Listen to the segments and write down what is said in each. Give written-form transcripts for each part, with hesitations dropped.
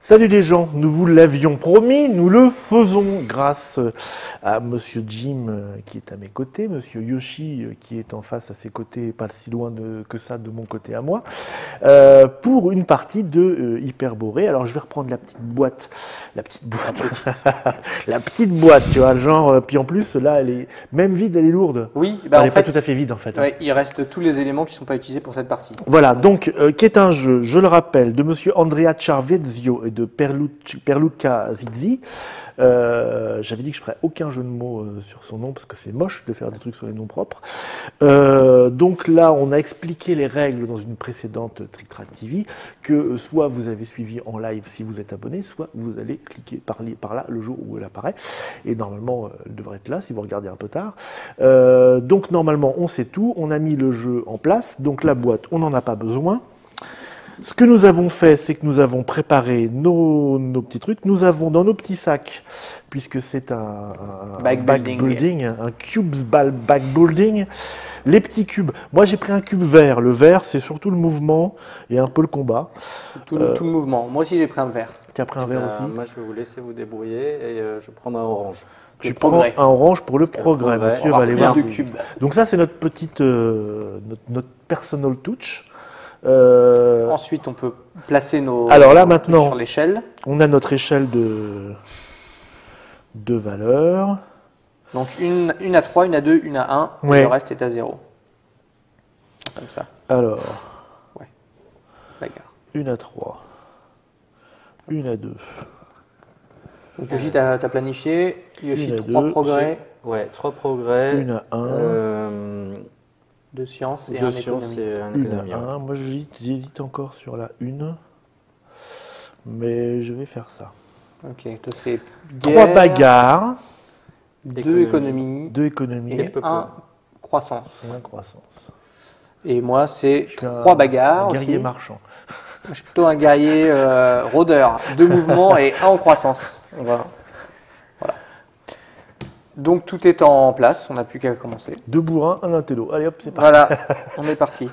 Salut les gens, nous vous l'avions promis, nous le faisons grâce à Monsieur Jim qui est à mes côtés, Monsieur Yoshi qui est en face à ses côtés, pas si loin que ça de mon côté à moi, pour une partie de Hyperborée. Alors je vais reprendre la petite boîte, la petite boîte, tu vois, le genre, puis en plus là elle est même vide, elle est lourde. Oui, bah elle en n'est fait, pas tout à fait vide en fait. ouais, il reste tous les éléments qui ne sont pas utilisés pour cette partie. Voilà, donc, qui est un jeu, je le rappelle, de Monsieur Andrea Charvezio et de Pierluca Zizzi. J'avais dit que je ferais aucun jeu de mots sur son nom parce que c'est moche de faire des trucs sur les noms propres. Donc là, on a expliqué les règles dans une précédente Trick Track TV que soit vous avez suivi en live si vous êtes abonné, soit vous allez cliquer par là le jour où elle apparaît. Et normalement, elle devrait être là si vous regardez un peu tard. Donc normalement, on sait tout. On a mis le jeu en place. Donc la boîte, on n'en a pas besoin. Ce que nous avons fait, c'est que nous avons préparé nos petits trucs. Nous avons dans nos petits sacs, puisque c'est un backbuilding, un cubes backbuilding, les petits cubes. Moi, j'ai pris un cube vert. Le vert, c'est surtout le mouvement et un peu le combat. Tout le mouvement. Moi aussi, j'ai pris un vert. Tu as pris un vert aussi? Moi, je vais vous laisser vous débrouiller et je prends un orange. Tu prends un orange pour le progrès. Monsieur va aller voir. Donc ça, c'est notre petite, notre personal touch. Ensuite, on peut placer nos Alors là, maintenant, sur l'échelle. On a notre échelle de valeurs. Donc une à 3, une à 2, une à 1, ouais. Et le reste est à 0. Comme ça. Alors, ouais. Bagarre. Une à 3, une à 2. Donc Yoshi, tu as planifié. Yoshi, 3 progrès. Ouais, 3 progrès. Une à 1. De sciences et un économie. Moi, j'hésite encore sur la 1. Mais je vais faire ça. Ok, toi c'est 3 bagarres. 2 économies. 2 économies. Et 1 croissance. Et 1 croissance. Et moi, c'est 3 bagarres. Un guerrier aussi. marchand. Je suis plutôt un guerrier rôdeur. 2 mouvements et 1 en croissance. Voilà. Donc tout est en place, on n'a plus qu'à commencer. 2 bourrins, 1 intello. Allez hop, c'est parti. Voilà, on est parti.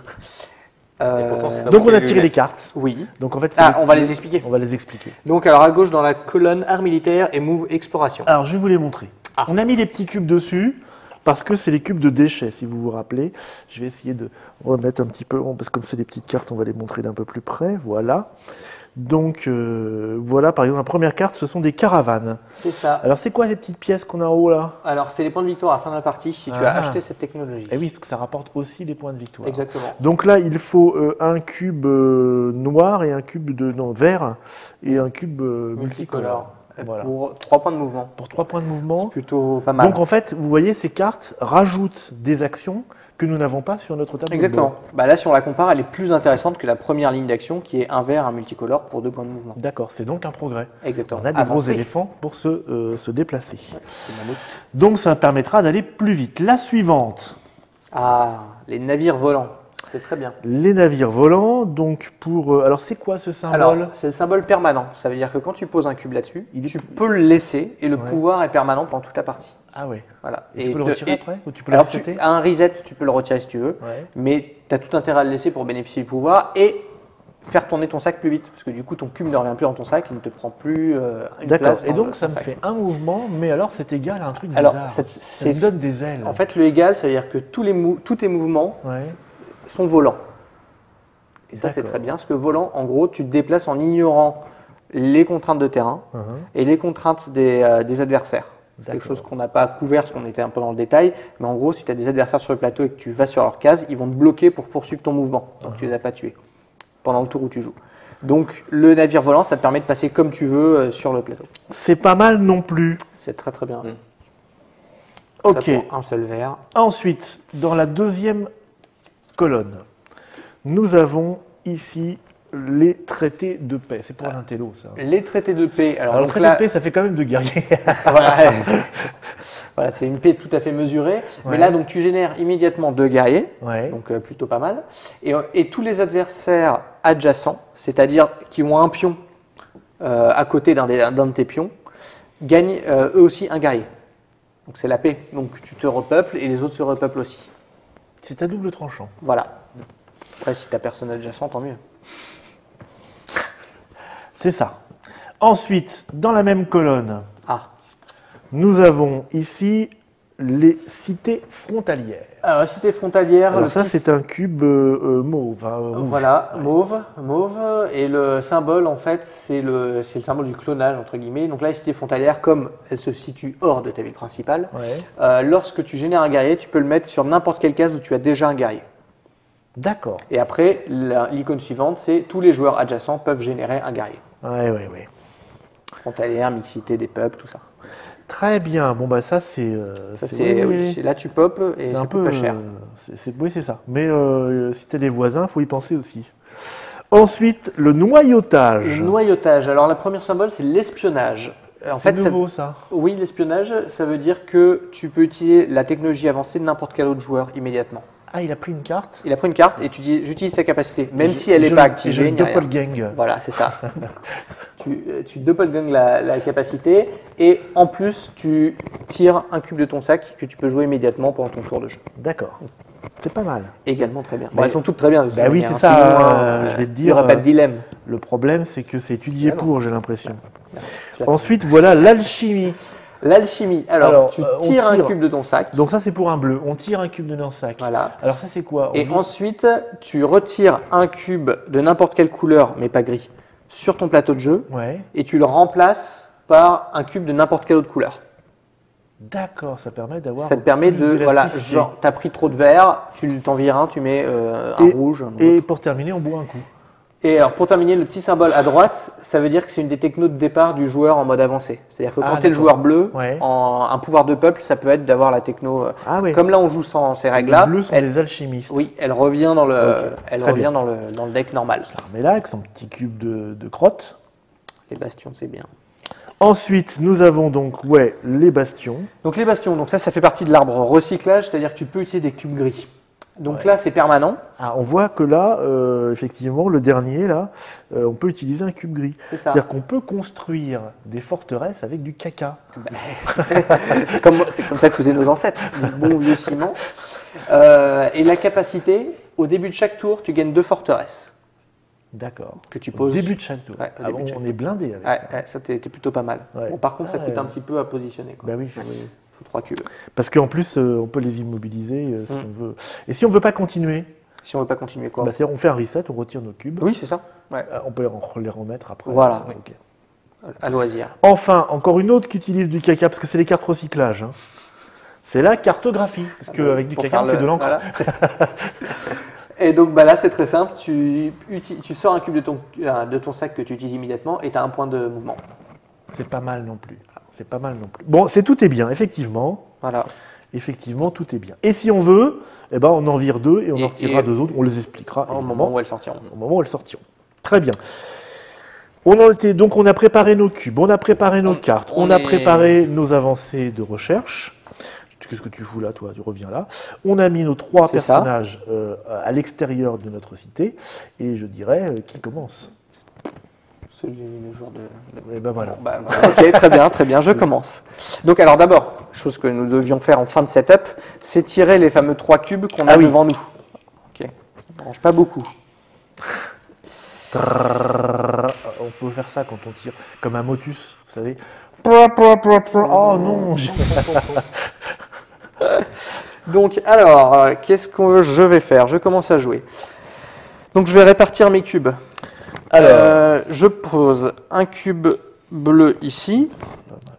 Donc on a tiré les cartes. Oui. Donc en fait, on va les expliquer. On va les expliquer. Donc alors à gauche dans la colonne art militaire et move exploration. Alors je vais vous les montrer. On a mis des petits cubes dessus parce que c'est les cubes de déchets, si vous vous rappelez. Je vais essayer de remettre un petit peu, parce que comme c'est des petites cartes, on va les montrer d'un peu plus près. Voilà. Donc voilà, par exemple, la première carte, ce sont des caravanes. C'est ça. Alors c'est quoi ces petites pièces qu'on a en haut là? Alors c'est les points de victoire à la fin de la partie si tu as acheté cette technologie. Et oui, parce que ça rapporte aussi des points de victoire. Exactement. Donc là, il faut un cube noir et un cube vert et un cube multicolore. Voilà. Pour 3 points de mouvement. Pour 3 points de mouvement. C'est plutôt pas mal. Donc en fait, vous voyez, ces cartes rajoutent des actions que nous n'avons pas sur notre table. Exactement. Bah là, si on la compare, elle est plus intéressante que la première ligne d'action qui est un vert, un multicolore pour 2 points de mouvement. D'accord, c'est donc un progrès. Exactement. On a des gros éléphants pour se déplacer. Ouais, donc ça permettra d'aller plus vite. La suivante. Ah, les navires volants. C'est très bien. Les navires volants, donc pour... alors c'est quoi ce symbole? Alors, c'est le symbole permanent. Ça veut dire que quand tu poses un cube là-dessus, tu peux le laisser et le pouvoir est permanent pendant toute la partie. Ah ouais. Voilà. Et tu peux le retirer après ou tu peux alors, le resetter? À un reset, tu peux le retirer si tu veux, mais tu as tout intérêt à le laisser pour bénéficier du pouvoir et faire tourner ton sac plus vite. Parce que du coup, ton cube ne revient plus dans ton sac, il ne te prend plus une place. Et donc, ça me fait un mouvement, mais alors c'est égal à un truc bizarre. Ça me donne des ailes. En fait, le égal, ça veut dire que tous tes mouvements sont volants. Et ça, c'est très bien, parce que volant, en gros, tu te déplaces en ignorant les contraintes de terrain et les contraintes des adversaires. C'est quelque chose qu'on n'a pas couvert, parce qu'on était un peu dans le détail. Mais en gros, si tu as des adversaires sur le plateau et que tu vas sur leur case, ils vont te bloquer pour poursuivre ton mouvement. Donc, tu ne les as pas tués pendant le tour où tu joues. Donc, le navire volant, ça te permet de passer comme tu veux sur le plateau. C'est pas mal non plus. C'est très, très bien. Ok. Ça pour un seul vert. Ensuite, dans la deuxième colonne, nous avons ici les traités de paix. C'est pour un intello, ça. Les traités de paix. Alors le traité de paix, ça fait quand même de guerriers. Voilà, c'est une paix tout à fait mesurée. Mais là, donc, tu génères immédiatement 2 guerriers, donc plutôt pas mal. Et tous les adversaires adjacents, c'est-à-dire qui ont un pion à côté d'un de tes pions, gagnent eux aussi un guerrier. Donc c'est la paix. Donc tu te repeuples et les autres se repeuplent aussi. C'est à double tranchant. Voilà. Après, si tu n'as personne adjacent, tant mieux. C'est ça. Ensuite, dans la même colonne, Ah. nous avons ici les cités frontalières. Alors, la cité frontalière. Alors ça, c'est un cube mauve. Rouge. Voilà, mauve. Et le symbole, en fait, c'est le symbole du clonage, entre guillemets. Donc là, les cités frontalières, comme elles se situent hors de ta ville principale, lorsque tu génères un guerrier, tu peux le mettre sur n'importe quelle case où tu as déjà un guerrier. D'accord. Et après, l'icône suivante, c'est tous les joueurs adjacents peuvent générer un guerrier. Ouais. Frontalière, mixité des peuples, tout ça. Très bien. Bon, bah ça, c'est... Là, tu pop et c'est ça un coûte peu pas cher. Oui, c'est ça. Mais si tu as des voisins, il faut y penser aussi. Ensuite, le noyautage. Le noyautage. Alors, le premier symbole, c'est l'espionnage. C'est nouveau, ça. Oui, l'espionnage, ça veut dire que tu peux utiliser la technologie avancée de n'importe quel autre joueur immédiatement. Ah, il a pris une carte. Il a pris une carte et tu dis j'utilise sa capacité, même si elle n'est pas activée. Je doppelgang. Voilà, c'est ça. tu doppelgang la capacité et en plus tu tires un cube de ton sac que tu peux jouer immédiatement pendant ton tour de jeu. D'accord. C'est pas mal. Également très bien. Bon, elles sont toutes très bien. Bah oui, c'est Sinon, ça. Je vais te dire. Il n'y aura pas de dilemme. Le problème, c'est que c'est étudié pour, j'ai l'impression. Non. Ensuite, voilà l'alchimie. L'alchimie. Alors, tu tires un cube de ton sac. Donc ça, c'est pour un bleu. On tire un cube de notre sac. Voilà. Alors ça, c'est quoi? Et ensuite, tu retires un cube de n'importe quelle couleur, mais pas gris, sur ton plateau de jeu. Ouais. Et tu le remplaces par un cube de n'importe quelle autre couleur. D'accord, ça permet d'avoir. Ça te permet de. Voilà, genre, tu as pris trop de vert, tu t'en vires un, tu mets un rouge. Et pour terminer, on boit un coup. Et alors, pour terminer, le petit symbole à droite, ça veut dire que c'est une des technos de départ du joueur en mode avancé. C'est-à-dire que quand tu es le joueur bleu, un pouvoir de peuple, ça peut être d'avoir la techno. Comme là, on joue sans ces règles-là. Les bleus sont des alchimistes. Oui, elle revient dans le deck normal. Je la remets là avec son petit cube de crotte. Les bastions, c'est bien. Ensuite, nous avons donc les bastions. Donc les bastions, donc ça fait partie de l'arbre recyclage, c'est-à-dire que tu peux utiliser des cubes gris. Donc là, c'est permanent. Ah, on voit que là, effectivement, le dernier, là, on peut utiliser un cube gris. C'est-à-dire qu'on peut construire des forteresses avec du caca. C'est comme ça que faisaient nos ancêtres, du bon vieux ciment. Et la capacité, au début de chaque tour, tu gagnes 2 forteresses. D'accord. Que tu poses. Au début de chaque tour. On est blindé avec ça. Ça, t'es plutôt pas mal. Bon, par contre, ça coûte un petit peu à positionner. Quoi. Bah oui. Faut 3 cubes. Parce qu'en plus, on peut les immobiliser si on veut. Et si on ne veut pas continuer? Si on veut pas continuer quoi? On fait un reset, on retire nos cubes. Oui, c'est ça. On peut les remettre après. Voilà. Okay. À loisir. Enfin, encore une autre qui utilise du caca, parce que c'est les cartes recyclage. Hein. C'est la cartographie. Parce qu'avec du caca, on fait de l'encre. Voilà. Et donc là, c'est très simple. Tu sors un cube de ton sac que tu utilises immédiatement et tu as un point de mouvement. C'est pas mal non plus. C'est pas mal non plus. Bon, tout est bien, effectivement. Voilà. Effectivement, tout est bien. Et si on veut, on en vire 2 et on en retirera 2 autres. On les expliquera au moment où elles sortiront. Au moment où elles sortiront. Très bien. Donc on a préparé nos cubes, on a préparé nos cartes, on a préparé nos avancées de recherche. Qu'est-ce que tu fous là, toi? Tu reviens là. On a mis nos 3 personnages à l'extérieur de notre cité. Et je dirais, qui commence? Celui le jour de... Et ben voilà. Ok, très bien, je commence. Donc alors d'abord, chose que nous devions faire en fin de setup, c'est tirer les fameux 3 cubes qu'on a devant nous. Ok, ça ne range pas beaucoup. On peut faire ça quand on tire, comme un motus, vous savez. Oh non. Donc alors, qu'est-ce que je vais faire? Je commence à jouer. Donc je vais répartir mes cubes. Alors, je pose un cube bleu ici,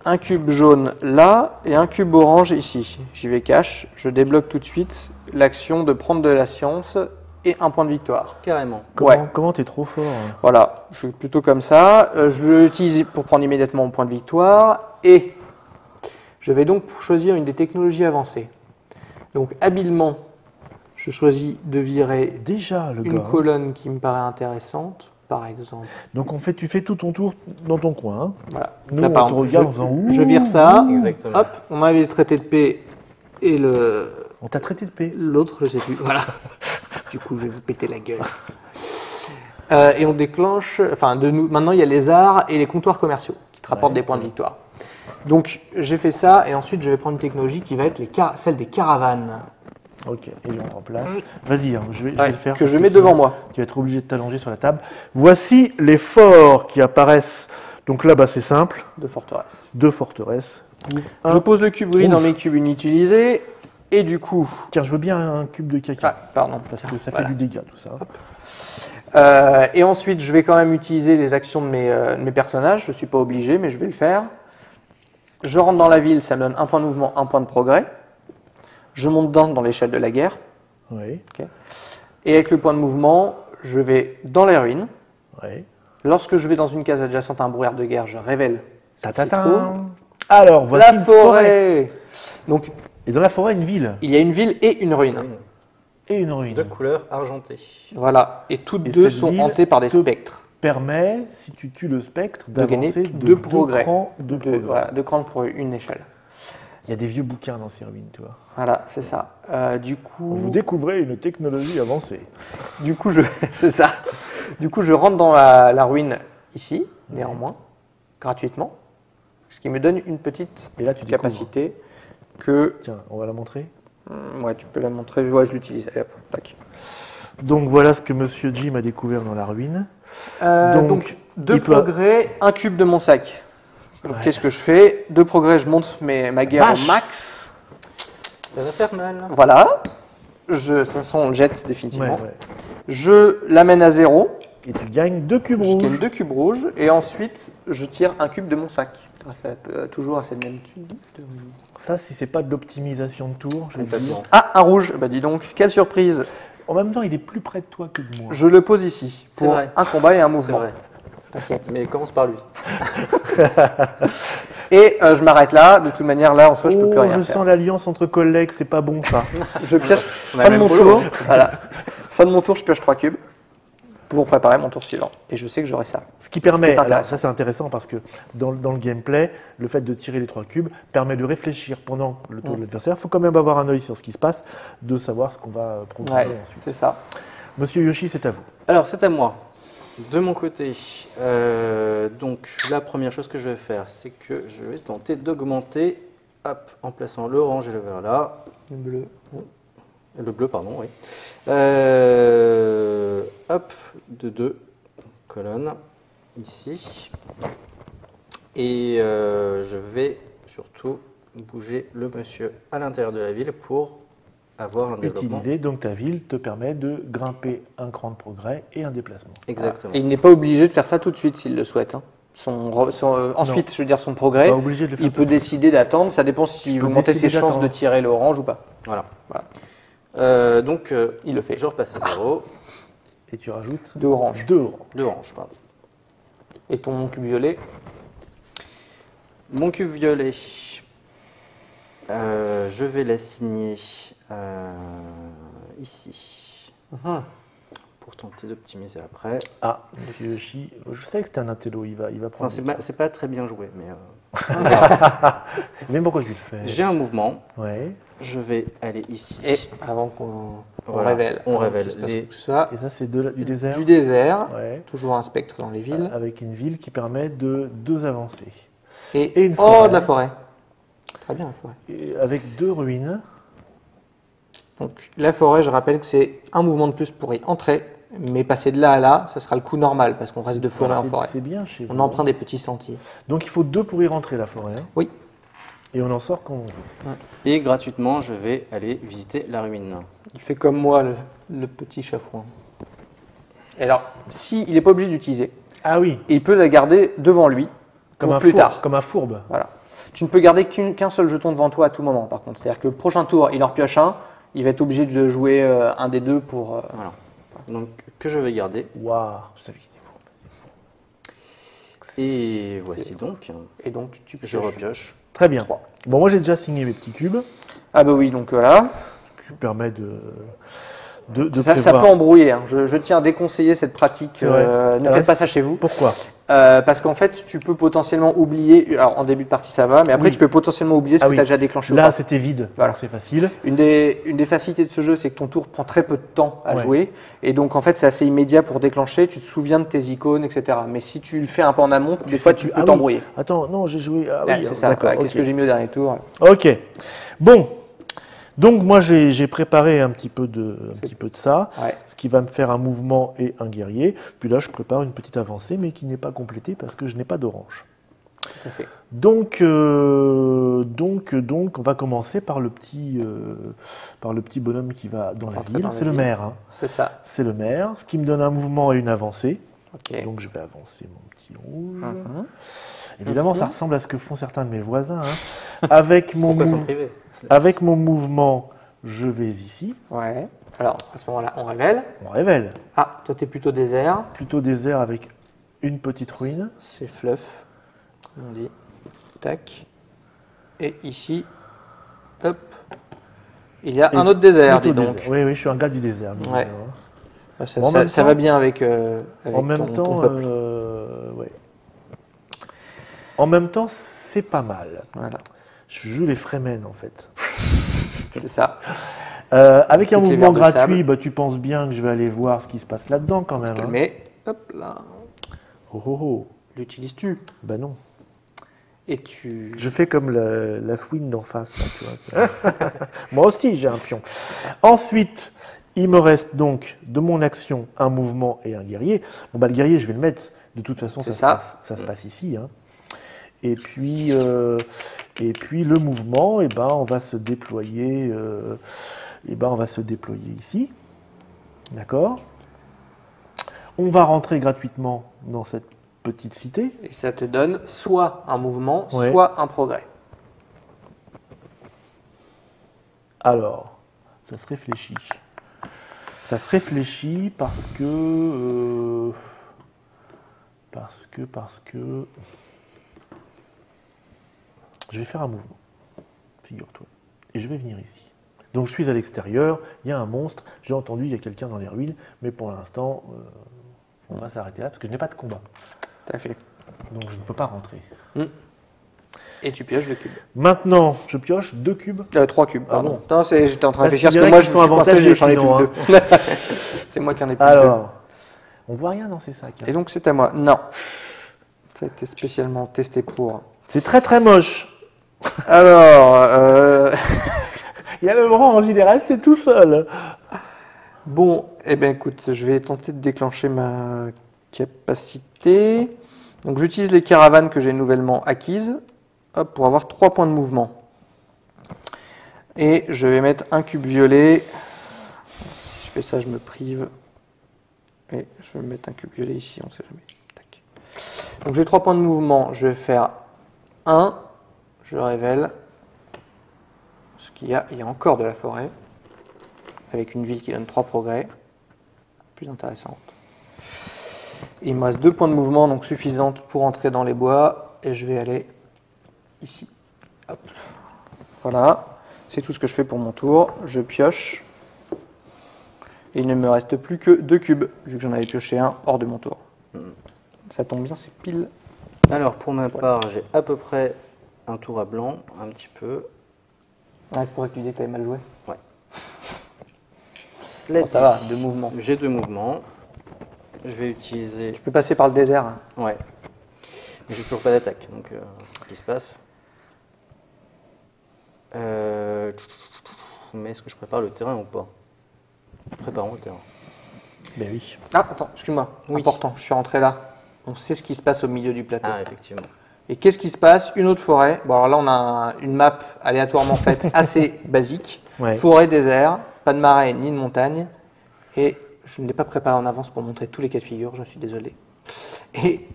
un cube jaune là et un cube orange ici. J'y vais cash, je débloque tout de suite l'action de prendre de la science et un point de victoire. Carrément. Comment t'es trop fort? Voilà, je suis plutôt comme ça. Je l'utilise pour prendre immédiatement mon point de victoire et je vais donc choisir une des technologies avancées. Donc habilement, je choisis de virer une colonne qui me paraît intéressante. Par exemple. Donc tu fais tout ton tour dans ton coin. Hein. Voilà. Nous, là, on te regarde en faisant je vire ça. Exactement. Hop, on avait le traité de paix et le. On t'a traité de paix. L'autre, je sais plus. Voilà. Du coup, je vais vous péter la gueule. Et on déclenche. Maintenant, il y a les arts et les comptoirs commerciaux qui te rapportent des points de victoire. Donc, j'ai fait ça et ensuite, je vais prendre une technologie qui va être celle des caravanes. Ok, et je rentre en place. Vas-y, je vais le faire. Que je mets devant moi. Tu vas être obligé de t'allonger sur la table. Voici les forts qui apparaissent Donc là, bah, c'est simple. 2 forteresses. 2 forteresses. Je pose le cube gris dans mes cubes inutilisés. Et du coup... Tiens, je veux bien un cube de caca. Ah, pardon. Parce que ça fait du dégât, tout ça. Et ensuite, je vais quand même utiliser les actions de mes personnages. Je ne suis pas obligé, mais je vais le faire. Je rentre dans la ville, ça me donne un point de mouvement, un point de progrès. Je monte dans l'échelle de la guerre. Oui. Okay. Et avec le point de mouvement, je vais dans les ruines. Oui. Lorsque je vais dans une case adjacente à un brouillard de guerre, je révèle Alors, voici la forêt. Donc, et dans la forêt, une ville. Il y a une ville et une ruine. Et une ruine. De couleur argentée. Voilà. Et toutes deux sont hantées par des spectres. Permet, si tu tues le spectre, de gagner d'avancer deux progrès. Voilà, 2 crans pour une échelle. Il y a des vieux bouquins dans ces ruines, tu vois. Voilà, c'est ça. Du coup... Vous découvrez une technologie avancée. Du coup, c'est ça. Du coup, je rentre dans la ruine ici, néanmoins, gratuitement. Ce qui me donne une petite capacité que... Tiens, on va la montrer. Ouais, tu peux la montrer. Ouais, je l'utilise. Allez hop, tac. Donc voilà ce que Monsieur Jim a découvert dans la ruine. Donc 2 progrès, un cube de mon sac. Donc qu'est-ce que je fais? 2 progrès, je monte ma guerre au max. Ça va faire mal. Voilà. De toute façon, on le jette définitivement. Ouais. Je l'amène à 0. Et tu gagnes 2 cubes rouges. Je gagne 2 cubes rouges. Et ensuite, je tire un cube de mon sac. Toujours à cette même tube. Ça, si c'est pas de l'optimisation de tour, je vais te dire. Ah, un rouge. Bah dis donc, quelle surprise. En même temps, il est plus près de toi que de moi. Je le pose ici pour un combat et un mouvement. C'est vrai. Mais commence par lui. Et je m'arrête là. De toute manière, là, en soi, je peux plus rien faire. Je sens l'alliance entre collègues, c'est pas bon ça. Je pioche. Fin de mon tour. Voilà. Fin de mon tour, je pioche 3 cubes pour préparer mon tour suivant. Et je sais que j'aurai ça. Ce qui permet, alors ça c'est intéressant parce que dans le gameplay, le fait de tirer les 3 cubes permet de réfléchir pendant le tour de l'adversaire. Il faut quand même avoir un œil sur ce qui se passe, de savoir ce qu'on va programmer ensuite. C'est ça. Monsieur Yoshi, c'est à vous. Alors c'est à moi. De mon côté, donc la première chose que je vais faire, c'est que je vais tenter d'augmenter, en plaçant l'orange et le vert là. Le bleu. Le bleu, pardon, oui. De 2 colonnes, ici. Et je vais surtout bouger le monsieur à l'intérieur de la ville pour avoir un développement. Utiliser, donc ta ville te permet de grimper un cran de progrès et un déplacement. Exactement. Et il n'est pas obligé de faire ça tout de suite s'il le souhaite. Hein. Ensuite, je veux dire son progrès, il peut décider d'attendre, ça dépend s'il veut monter ses chances de tirer l'orange ou pas. Voilà. Donc, il le fait. Je repasse à 0. Et tu rajoutes 2 oranges. 2 oranges. 2 oranges, pardon. Et ton cube violet? Mon cube violet, je vais l'assigner ici. Pour tenter d'optimiser après. Ah, Monsieur Yoshi, je savais que c'était un intello, il va prendre. C'est pas très bien joué, mais. Mais pourquoi tu le fais? J'ai un mouvement. Ouais. Je vais aller ici. Et avant qu'on révèle. On révèle tout ça. Et ça, c'est du désert. Du désert. Ouais. Toujours un spectre dans les villes. Avec une ville qui permet de 2 avancées. Et une forêt. De la forêt. Très bien, la forêt. Et avec 2 ruines. Donc, la forêt, je rappelle que c'est un mouvement de plus pour y entrer. Mais passer de là à là, ça sera le coup normal parce qu'on reste de forêt en forêt. C'est bien chez vous. On emprunte des petits sentiers. Donc il faut 2 pour y rentrer, la forêt. Hein. Oui. Et on en sort quand on veut. Et gratuitement, je vais aller visiter la ruine. Il fait comme moi, le petit chafouin. Et alors, s'il n'est pas obligé d'utiliser, il peut la garder devant lui pour plus tard. Comme un fourbe. Voilà. Tu ne peux garder qu'un seul jeton devant toi à tout moment, par contre. C'est-à-dire que le prochain tour, il en pioche un, il va être obligé de jouer un des 2 pour... Voilà. Donc, que je vais garder. Waouh, je savais qu'il était fourbe. Et voici donc. Et donc, je repioche. Très bien. 3. Bon, moi j'ai déjà signé mes petits cubes. Ah bah oui, donc voilà. Qui permet de ça peut embrouiller. Hein. Je tiens à déconseiller cette pratique. Ne faites pas ça chez vous. Pourquoi? Parce qu'en fait, tu peux potentiellement oublier. Alors, en début de partie, ça va, mais après, tu peux potentiellement oublier ce que tu as déjà déclenché. Là, c'était vide. Voilà. C'est facile. Une des facilités de ce jeu, c'est que ton tour prend très peu de temps à jouer. Et donc, en fait, c'est assez immédiat pour déclencher. Tu te souviens de tes icônes, etc. Mais si tu le fais un peu en amont, des fois, tu peux t'embrouiller. Attends, non, j'ai joué. C'est ça. Qu'est-ce que j'ai mis au dernier tour? Ok. Bon. Donc moi j'ai préparé un petit peu de ça, Ouais. ce qui va me faire un mouvement et un guerrier. Puis là je prépare une petite avancée, mais qui n'est pas complétée parce que je n'ai pas d'orange. Tout à fait. Donc on va commencer par le petit bonhomme qui va dans la ville. C'est le maire. Hein. C'est ça. C'est le maire, ce qui me donne un mouvement et une avancée. Ok. Donc je vais avancer mon petit rouge. Évidemment, ça ressemble à ce que font certains de mes voisins. Hein. Avec mon mouvement, je vais ici. Ouais. Alors, à ce moment-là, on révèle. On révèle. Ah, toi, tu es plutôt désert. Plutôt désert avec une petite ruine. C'est fluff, comme on dit. Tac. Et ici, hop, il y a un autre désert, dis donc. Désert. Oui, je suis un gars du désert. Ouais. Ça va bien avec, en même ton temps, peuple. Ouais. En même temps, c'est pas mal. Voilà. Je joue les Fremen, en fait. C'est ça. Avec un mouvement gratuit, tu penses bien que je vais aller voir ce qui se passe là-dedans, quand même. Je te le mets. Hop là. Oh, oh, oh. L'utilises-tu? Ben non. Et tu... Je fais comme la fouine d'en face. Là, tu vois. Moi aussi, j'ai un pion. Ensuite, il me reste donc de mon action un mouvement et un guerrier. Bon, le guerrier, je vais le mettre. De toute façon, ça se passe ici. Hein. Et puis le mouvement, on va se déployer. On va se déployer ici. D'accord? On va rentrer gratuitement dans cette petite cité. Et ça te donne soit un mouvement, soit un progrès. Alors, ça se réfléchit. Ça se réfléchit parce que je vais faire un mouvement, figure-toi, et je vais venir ici. Donc je suis à l'extérieur, il y a un monstre, j'ai entendu, il y a quelqu'un dans les ruines, mais pour l'instant, on va s'arrêter là parce que je n'ai pas de combat. Tout à fait. Donc je ne peux pas rentrer. Et tu pioches le cube. Maintenant, je pioche 2 cubes. 3 cubes, pardon. Ah bon. Non, j'étais en train de réfléchir parce que moi je suis avantagés, j'en ai plus sinon, que 2. C'est moi qui en ai plus que 2. Alors, on voit rien dans ces sacs. Hein. Et donc c'est à moi. Non. Ça a été spécialement testé pour. C'est très très moche. Alors, il y a le rang en général, c'est tout seul. Bon, écoute, je vais tenter de déclencher ma capacité. Donc j'utilise les caravanes que j'ai nouvellement acquises pour avoir 3 points de mouvement. Et je vais mettre un cube violet. Si je fais ça, je me prive. Et je vais mettre un cube violet ici, on ne sait jamais. Tac. Donc j'ai 3 points de mouvement. Je vais faire 1. Je révèle ce qu'il y a. Il y a encore de la forêt. Avec une ville qui donne 3 progrès. Plus intéressante. Il me reste 2 points de mouvement, donc suffisantes pour entrer dans les bois. Et je vais aller ici. Hop. Voilà. C'est tout ce que je fais pour mon tour. Je pioche. Et il ne me reste plus que 2 cubes, vu que j'en avais pioché un hors de mon tour. Ça tombe bien, c'est pile. Alors, pour ma part, j'ai à peu près un tour à blanc, un petit peu. Ah, c'est pour ça que tu disais que tu avais mal joué. Ouais. Bon, ça va, 2 mouvements. J'ai 2 mouvements. Je vais utiliser... Je peux passer par le désert. Hein. Ouais. Mais j'ai toujours pas d'attaque, donc qu'est-ce qui se passe? Mais est-ce que je prépare le terrain ou pas? Préparons le terrain. Ben oui. Ah, attends, excuse-moi. Oui. Important, je suis rentré là. On sait ce qui se passe au milieu du plateau. Ah, effectivement. Et qu'est-ce qui se passe? Une autre forêt. Bon, alors là, on a une map aléatoirement faite assez basique. Ouais. Forêt, désert, pas de marais ni de montagne. Et je ne l'ai pas préparé en avance pour montrer tous les cas de figure, je suis désolé. Et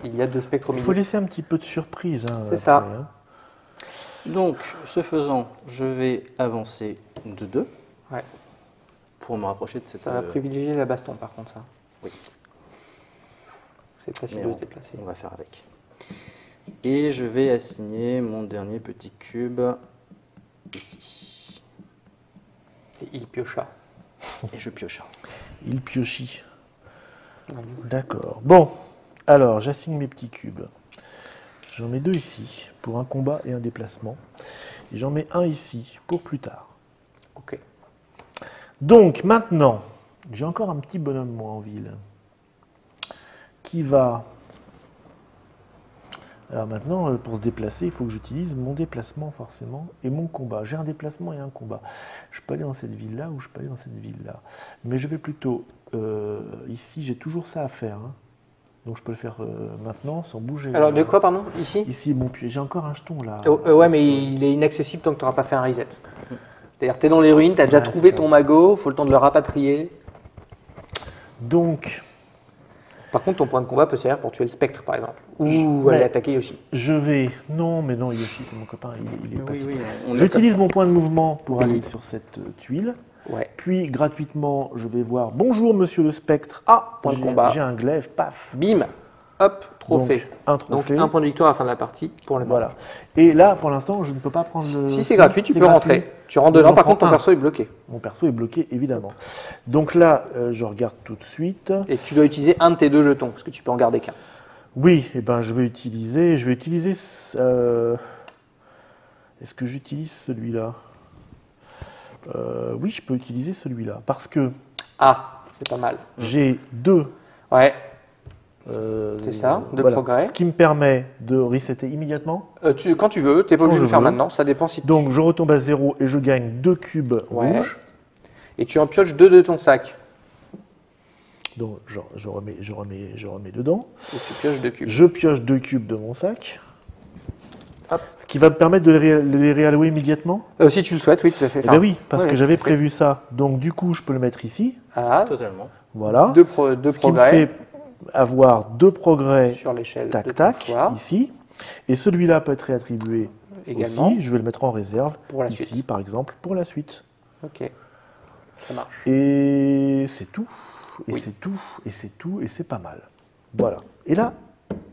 il y a 2 spectres au Il milieu. faut laisser un petit peu de surprise. Hein, c'est ça. hein. Donc, ce faisant, je vais avancer de 2. Ouais. Pour me rapprocher de cette... Ça va privilégier la baston, par contre, ça. Oui. C'est facile Mais de se déplacer. On va faire avec. Et je vais assigner mon dernier petit cube ici. Et il piocha. Et je pioche. Il piochit. D'accord. Bon, alors j'assigne mes petits cubes. J'en mets 2 ici pour un combat et un déplacement. Et j'en mets un ici pour plus tard. Ok. Donc maintenant, j'ai encore un petit bonhomme moi en ville qui va Alors maintenant, pour se déplacer, il faut que j'utilise mon déplacement forcément et mon combat. J'ai un déplacement et un combat. Je peux aller dans cette ville-là ou je peux aller dans cette ville-là. Mais je vais plutôt... ici, j'ai toujours ça à faire. Hein. Donc je peux le faire maintenant sans bouger. Alors de quoi, pardon? Ici? Ici, mon pied. J'ai encore un jeton là. Ouais, mais il est inaccessible tant que tu n'auras pas fait un reset. C'est-à-dire que tu es dans les ruines, tu as déjà trouvé ton magot, il faut le temps de le rapatrier. Donc... Par contre, ton point de combat peut servir pour tuer le spectre, par exemple. Ou aller attaquer Yoshi. Je vais... Non, mais non, Yoshi, c'est mon copain, il est passif. Oui, J'utilise mon point de mouvement pour aller sur cette tuile. Ouais. Puis, gratuitement, je vais voir... Bonjour, monsieur le spectre. Ah, point de combat. J'ai un glaive, paf. Bim. Hop, trophée. Donc, un trophée. Donc, un point de victoire à la fin de la partie pour le moment. Voilà. Et là, pour l'instant, je ne peux pas prendre le... Si c'est gratuit, tu peux rentrer. Tu rentres dedans, par contre, ton perso est bloqué. Mon perso est bloqué, évidemment. Donc là, je regarde tout de suite. Et tu dois utiliser un de tes 2 jetons, parce que tu peux en garder qu'un. Oui, eh ben, je vais utiliser... Est-ce que j'utilise celui-là? Oui, je peux utiliser celui-là. Parce que... Ah, c'est pas mal. J'ai 2... Ouais. C'est ça, de progrès. Ce qui me permet de resetter immédiatement. Quand tu veux, tu n'es pas obligé de le faire maintenant, ça dépend si tu... Donc je retombe à 0 et je gagne 2 cubes rouges. Et tu en pioches 2 de ton sac. Donc je remets dedans. Et tu pioches 2 cubes. Je pioche 2 cubes de mon sac. Hop. Ce qui va me permettre de les réallouer immédiatement. Si tu le souhaites, oui, tout à fait. Eh bien oui, parce que j'avais prévu ça. Donc du coup, je peux le mettre ici. Voilà. Totalement. Voilà. Deux Ce progrès. qui me fait avoir 2 progrès sur l'échelle. Tac, ici. Et celui-là peut être réattribué également. Aussi. Je vais le mettre en réserve pour la ici, suite. Par exemple, pour la suite. Ok, ça marche. Et c'est tout. Et c'est tout. Et c'est tout. Et c'est pas mal. Voilà. Et là,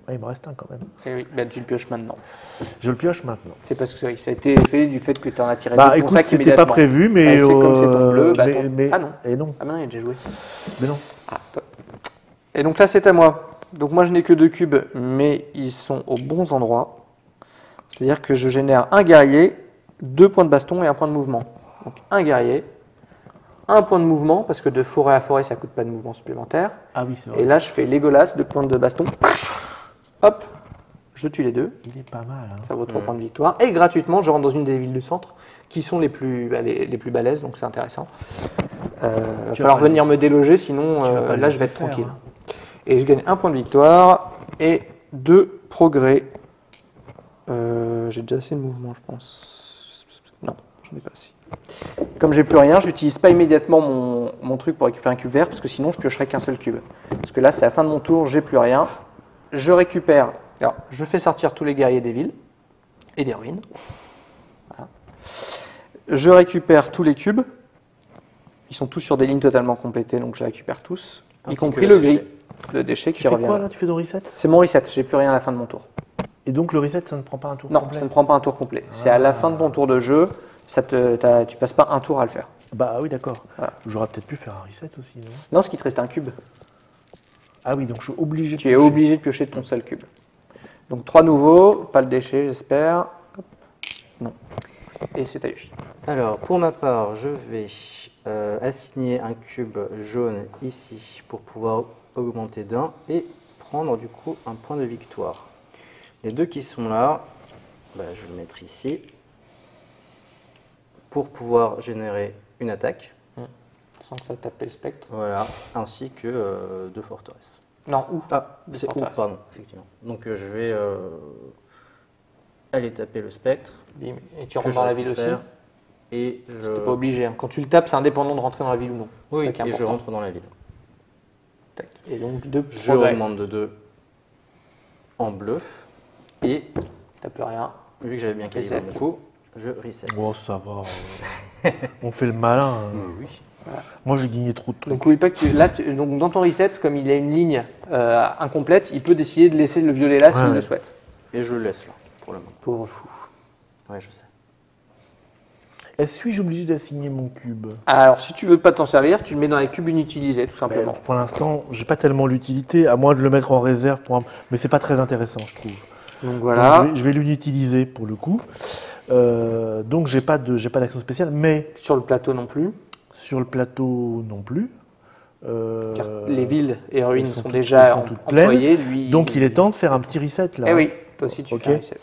il me reste un quand même. Et oui, ben, tu le pioches maintenant. Je le pioche maintenant. C'est parce que ça a été fait du fait que tu en as tiré Bah ton écoute, sac c'était immédiatement. pas prévu, mais... c'est comme c'est ton bleu. Bah, Ah non. Et non. Ah mais non, il a déjà joué. Mais non. Ah, top. Et donc là, c'est à moi. Donc moi, je n'ai que 2 cubes, mais ils sont aux bons endroits. C'est-à-dire que je génère un guerrier, 2 points de baston et un point de mouvement. Donc un guerrier, un point de mouvement, parce que de forêt à forêt, ça ne coûte pas de mouvement supplémentaire. Ah oui, c'est vrai. Et là, je fais Legolas, 2 points de baston. Hop, je tue les 2. Il est pas mal. Hein. Ça vaut 3 points de victoire. Et gratuitement, je rentre dans une des villes du centre, qui sont les plus balèzes, donc c'est intéressant. Il va falloir venir me déloger, sinon là, je vais être tranquille. Hein. Et je gagne 1 point de victoire et 2 progrès. J'ai déjà assez de mouvement, je pense. Non, j'en ai pas assez. Comme j'ai plus rien, j'utilise pas immédiatement mon truc pour récupérer un cube vert, parce que sinon je piocherai qu'un seul cube. Parce que là, c'est la fin de mon tour, j'ai plus rien. Je récupère. Alors, je fais sortir tous les guerriers des villes et des ruines. Voilà. Je récupère tous les cubes. Ils sont tous sur des lignes totalement complétées, donc je les récupère tous, y compris le gris, le déchet qui revient. Tu fais quoi là? Tu fais ton reset? C'est mon reset, j'ai plus rien à la fin de mon tour. Et donc le reset, ça ne prend pas un tour Non, complet? ça ne prend pas un tour complet. C'est à la fin de ton tour de jeu, tu passes pas un tour à le faire. Bah oui, d'accord. Voilà. J'aurais peut-être pu faire un reset aussi, non? Non, ce qui te reste un cube. Ah oui, donc je suis obligé de Tu es obligé de piocher de ton seul cube. Donc 3 nouveaux, pas le déchet, j'espère. Non. Et c'est à Yoshi. Alors, pour ma part, je vais assigner un cube jaune ici pour pouvoir augmenter d'un et prendre du coup un point de victoire. Les 2 qui sont là, bah, je vais le mettre ici pour pouvoir générer une attaque. Sans que ça tape le spectre. Voilà, ainsi que 2 forteresses. Non, où? Ah, Des c'est où? forteresses. Pardon, effectivement. Donc je vais aller taper le spectre. Bim. Et tu rentres dans la ville aussi? Et je... T'es pas obligé. Hein. Quand tu le tapes, c'est indépendant de rentrer dans la ville ou non. Oui, C'est ça qui est et je important. rentre dans la ville. Tac. Et donc 2 Je progrès. augmente de 2 en bleu. Et T'as plus rien. vu que j'avais bien calibré Reset. mon coup, je reset. Oh, ça va. On fait le malin. Oui. Voilà. Moi, j'ai gagné trop de trucs. Donc, oublie pas que donc dans ton reset, comme il a une ligne incomplète, il peut décider de laisser le violet là s'il le souhaite. Et je le laisse là, pour le moment. Pauvre fou. Ouais, je sais. Suis-je obligé d'assigner mon cube? Alors, si tu veux pas t'en servir, tu le mets dans les cubes inutilisés, tout simplement. Pour l'instant, j'ai pas tellement l'utilité, à moins de le mettre en réserve. Mais c'est pas très intéressant, je trouve. Donc voilà. Donc, je vais l'utiliser pour le coup. Donc j'ai pas d'action spéciale, mais Sur le plateau non plus. sur le plateau non plus. Car les villes et ruines elles sont sont toutes- déjà elles sont toutes pleines. employées. Lui, Donc il est temps de faire un petit reset là. Eh oui, toi aussi tu Ok. fais un reset.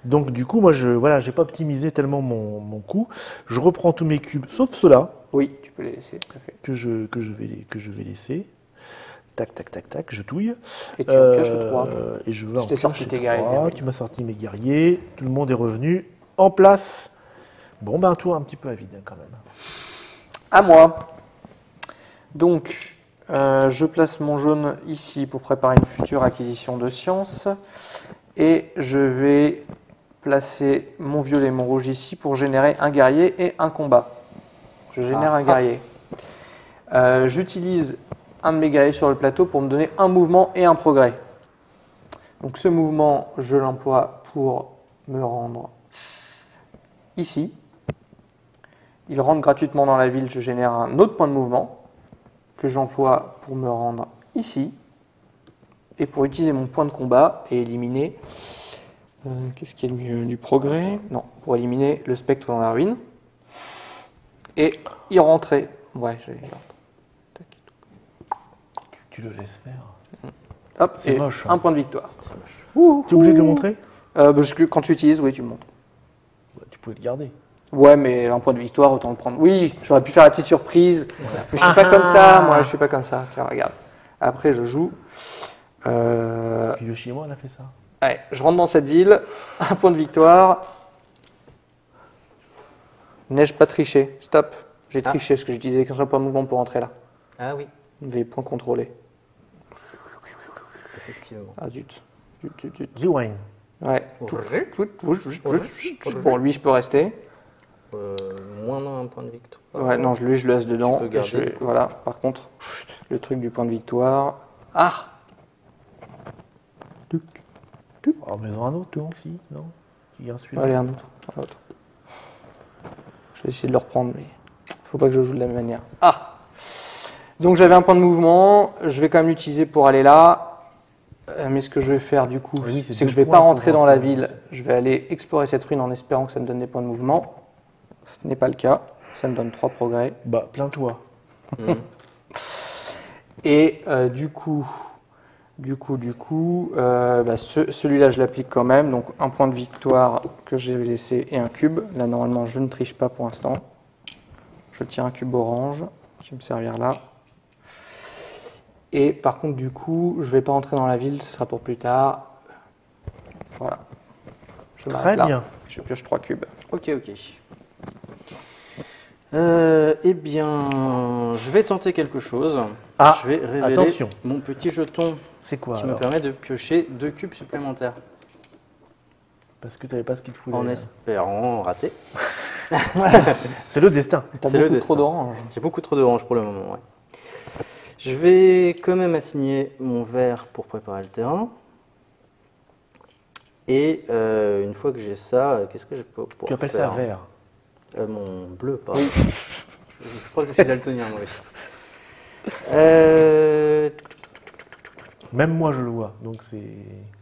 Donc du coup, moi, j'ai pas optimisé tellement mon coup. Je reprends tous mes cubes, sauf ceux-là, Oui, tu peux les laisser, tout à fait. que je vais laisser. Tac, tac, tac, tac, je touille. Et tu en pioches 3. Et je vais en t'ai sorti piocher tes guerriers 3. d'Eowyn. Tu m'as sorti mes guerriers. Tout le monde est revenu en place. Bon, ben un tour un petit peu à vide, hein, quand même. À moi. Donc, je place mon jaune ici pour préparer une future acquisition de science. Et je vais placer mon violet et mon rouge ici pour générer un guerrier et un combat. Je génère un guerrier. J'utilise un de mes guerriers sur le plateau pour me donner un mouvement et un progrès. Donc ce mouvement, je l'emploie pour me rendre ici. Il rentre gratuitement dans la ville, je génère un autre point de mouvement que j'emploie pour me rendre ici. Et pour utiliser mon point de combat et éliminer... Qu'est-ce qui est le mieux? Du progrès? Non, pour éliminer le spectre dans la ruine. Et y rentrer. Ouais, Tu le laisses faire. hop, C'est et moche, hein. un point de victoire. Tu es obligé de le montrer? Parce que quand tu utilises, oui, tu me montres. Ouais, tu pouvais le garder. Ouais, mais un point de victoire, autant le prendre. Oui, j'aurais pu faire la petite surprise. Mais je suis pas comme ça, moi, je suis pas comme ça. Tiens, regarde. Après, je joue. Parce que Yoshimo, elle a fait ça. Ouais, je rentre dans cette ville, un point de victoire. N'ai-je pas triché? Stop. J'ai triché parce que j'utilisais qu'un seul point de mouvement pour entrer là. Ah oui, V, point contrôlé. effectivement. Ah zut. Zut. Rewind. Ouais. Bon, lui, je peux rester. Moins un point de victoire. Ouais, non, lui, je le laisse dedans. peux garder, du coup. Voilà, par contre, le truc du point de victoire. Ah! Oh, mais en un autre, toi aussi, non? Tu gardes celui-là. Allez, un autre. Je vais essayer de le reprendre, mais il ne faut pas que je joue de la même manière. Ah! Donc j'avais un point de mouvement, je vais quand même l'utiliser pour aller là. Mais ce que je vais faire du coup, Oui, c'est c'est que je deux ne vais pas points pour rentrer dans la rentrer. ville. Je vais aller explorer cette ruine en espérant que ça me donne des points de mouvement. Ce n'est pas le cas. Ça me donne 3 progrès. Bah, plains-toi. Et du coup, celui-là, je l'applique quand même. Donc, un point de victoire que j'ai laissé et un cube. Là, normalement, je ne triche pas pour l'instant. Je tire un cube orange qui va me servir là. Et par contre, du coup, je ne vais pas entrer dans la ville. Ce sera pour plus tard. Voilà. Je m'arrête Très là. bien. Je pioche 3 cubes. Ok. Eh bien, je vais tenter quelque chose. Ah, je vais révéler attention. mon petit jeton C'est quoi qui alors? me permet de piocher 2 cubes supplémentaires. Parce que tu n'avais pas ce qu'il te fallait. En espérant rater. C'est le destin. T'as C'est le beaucoup destin. trop d'orange. J'ai beaucoup trop d'orange pour le moment, ouais. Je vais quand même assigner mon vert pour préparer le terrain. Et une fois que j'ai ça, qu'est-ce que je peux pouvoir Tu appelles faire? ça vert. Mon bleu, pardon. Je crois que je suis daltonien, moi aussi. Même moi, je le vois. Donc, c'est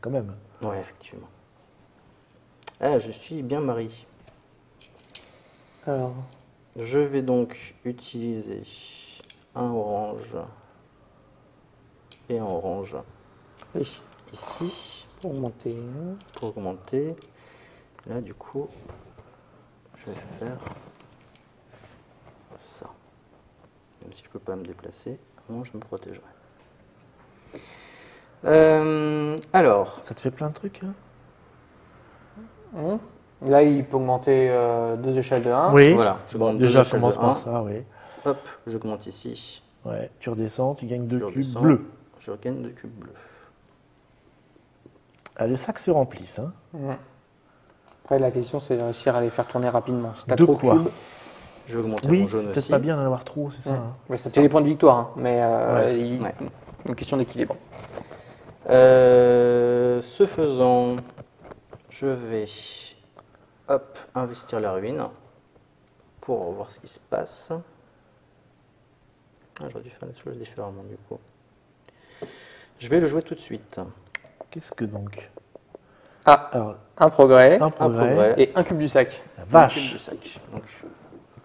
quand même. Ouais, effectivement. Ah, je suis bien marié. Alors, Je vais donc utiliser un orange et un orange oui, ici pour monter. pour augmenter. Là, du coup, je vais faire ça. Même si je ne peux pas me déplacer, au moins je me protégerai. Alors, Ça te fait plein de trucs, hein? Là, il peut augmenter 2 échelles de 1. Oui. voilà, je Bon, monte déjà, deux échelles commence de par 1. ça, oui. Hop, j'augmente ici. Ouais, tu redescends, tu gagnes 2 Je cubes redescends, bleus. Je gagne 2 cubes bleus. Ah, les sacs se remplissent, hein? Après, la question, c'est de réussir à les faire tourner rapidement. Si t'as De trop quoi? de cubes, Je vais augmenter Oui, mon c'est jaune peut-être aussi. pas bien d'en avoir trop, c'est ça, hein? ouais, ça fait des points de victoire, hein, mais Ouais. une question d'équilibre. Ce faisant, je vais investir la ruine pour voir ce qui se passe. Ah, j'aurais dû faire les choses différemment du coup. Je vais le jouer tout de suite. Qu'est-ce que donc? Ah, Alors, un progrès un progrès. progrès. et un cube du sac. La Un cube vache! de sac. Donc,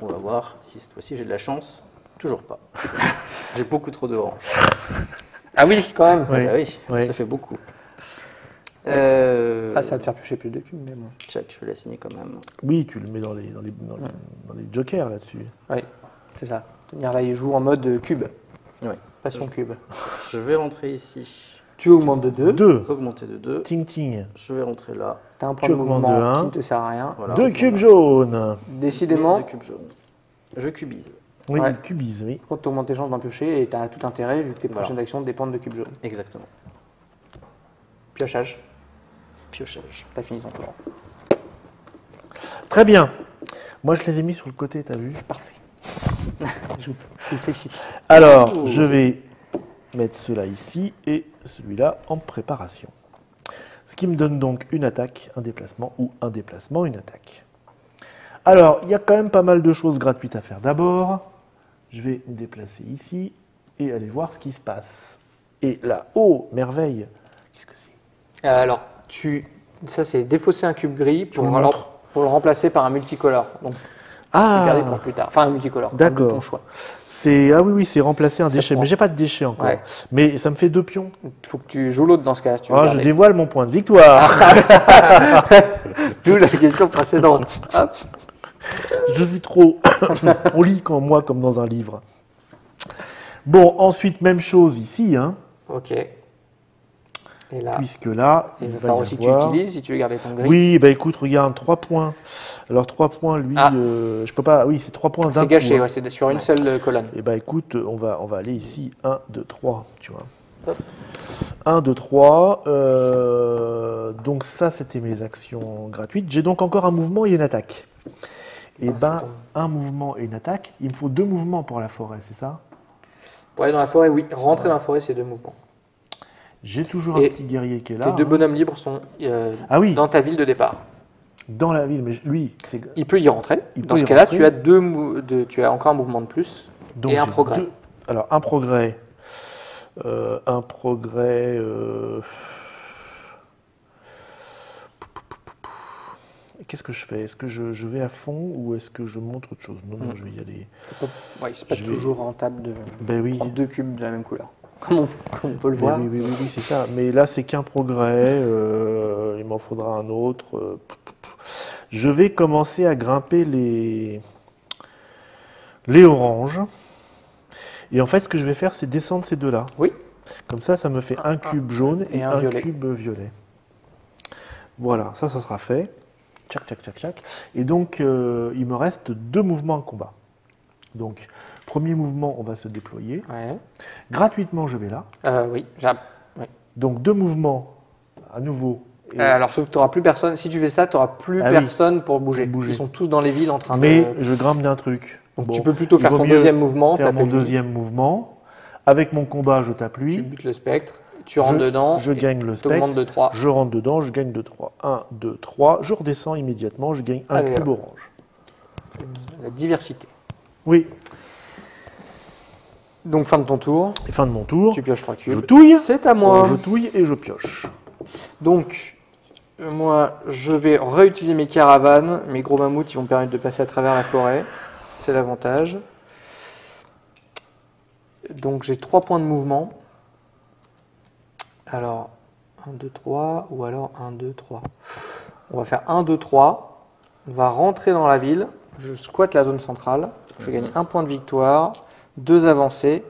on va voir si cette fois-ci j'ai de la chance. Toujours pas. J'ai beaucoup trop d'orange. Ah oui, quand même. Oui, Ah oui, oui. ça fait beaucoup. Ah, ça va te faire piocher plus de cubes, mais bon. Check, je vais l'assigner quand même. Oui, tu le mets dans les jokers là-dessus. Oui, c'est ça. Là, il joue en mode cube. Oui. Passion cube. Je vais rentrer ici. Tu augmentes de 2. 2. Augmenter de 2. Ting ting. Je vais rentrer là. Tu as un point Tu de augmentes mouvement de un. qui ne te sert à rien. Voilà. 2 cubes jaunes. Décidément, 2 cubes jaunes. Je cubise. Oui, Ouais. il cubise, oui. quand tu augmentes tes chances d'en piocher, et tu as tout intérêt, vu que tes Voilà. prochaines actions dépendent de cubes jaunes. Exactement. Piochage, Piochage. tu as fini ton tour. Très bien. Moi, je les ai mis sur le côté, t'as vu? Parfait. je vous félicite. Alors, je vais mettre cela ici et celui-là en préparation. Ce qui me donne donc une attaque, un déplacement, ou un déplacement, une attaque. Alors, il y a quand même pas mal de choses gratuites à faire. D'abord, je vais me déplacer ici et aller voir ce qui se passe. Et là, oh, merveille! Qu'est-ce que c'est? Alors, ça c'est défausser un cube gris me montres. pour le remplacer par un multicolore. Donc, Ah, garder pour plus tard. Enfin, un multicolore, d'accord. de ton choix. Ah oui, c'est remplacer un Ça déchet. prend. Mais j'ai pas de déchet encore. Ouais. Mais ça me fait 2 pions. Il faut que tu joues l'autre dans ce cas-là, si tu veux Ah, je garder. dévoile mon point de victoire. D'où la question précédente. Hop. Je suis trop. On lit quand moi comme dans un livre. Bon, ensuite, même chose ici, hein, Ok. Et là, puisque là, il il va va falloir y aussi que tu avoir... utilises si tu veux garder ton gris. Oui, bah écoute, regarde, 3 points. Alors 3 points, lui, Ah. Je peux pas... Oui, c'est 3 points d'un C'est coup. gâché, hein. ouais, c'est sur une seule colonne. Et bah écoute, on va aller ici, 1, 2, 3, tu vois. Hop. 1, 2, 3. Donc ça, c'était mes actions gratuites. J'ai donc encore un mouvement et une attaque. Et Ah, ben, c'est un mouvement et une attaque, il me faut 2 mouvements pour la forêt, c'est ça? Pour aller dans la forêt, oui. Rentrer dans la forêt, c'est 2 mouvements. J'ai toujours Et un petit guerrier qui est là. Tes 2 hein. bonhommes libres sont Ah oui, dans ta ville de départ. dans la ville, mais lui, c'est... Il peut y rentrer. Il Dans peut ce y cas-là, rentrer. tu as encore un mouvement de plus. Donc Et un j'ai progrès. Alors, un progrès. Un progrès... Qu'est-ce que je fais? Est-ce que je vais à fond ou est-ce que je montre autre chose? Non, non, je vais y aller. Ouais, c'est pas Je vais- toujours rentable de Ben oui. prendre 2 cubes de la même couleur. Comme on peut le Ben voir. oui, oui, oui, oui, c'est ça. Mais là, c'est qu'un progrès. Il m'en faudra un autre. Je vais commencer à grimper les oranges. Et en fait, ce que je vais faire, c'est descendre ces deux-là. Oui. Comme ça me fait un cube jaune et et un un violet. cube violet. Voilà, ça sera fait. Tchac, tchac, tchac, tchac. Et donc, il me reste 2 mouvements en combat. Donc, premier mouvement, on va se déployer. Ouais. Gratuitement, je vais là. Oui. Oui. Donc, 2 mouvements à nouveau. Et- Alors, sauf que tu n'auras plus personne. Si tu fais ça, tu n'auras plus Ah oui. personne pour bouger. Bouger. Ils sont tous dans les villes en train mais de. je grimpe d'un truc. Donc, Bon, tu peux plutôt il faire vaut ton mieux deuxième mouvement. faire taper mon lui. deuxième mouvement. Avec mon combat, je tape Tu lui. butes le spectre. Tu rentres dedans. Je gagne le Tu augmentes spectre. de 3. Je rentre dedans, je gagne de 3. 1, 2, 3. Je redescends immédiatement, je gagne un Allez, cube là. orange. La diversité. Oui, Donc, fin de ton tour. et fin de mon tour. Tu pioches 3 cubes. Je touille. C'est à moi. Je touille et je pioche. Donc, moi, je vais réutiliser mes caravanes. Mes gros mammouths, ils vont me permettre de passer à travers la forêt. C'est l'avantage. Donc, j'ai 3 points de mouvement. Alors, 1, 2, 3, ou alors 1, 2, 3. On va faire 1, 2, 3. On va rentrer dans la ville. Je squatte la zone centrale. Je gagne 1 point de victoire, 2 avancées.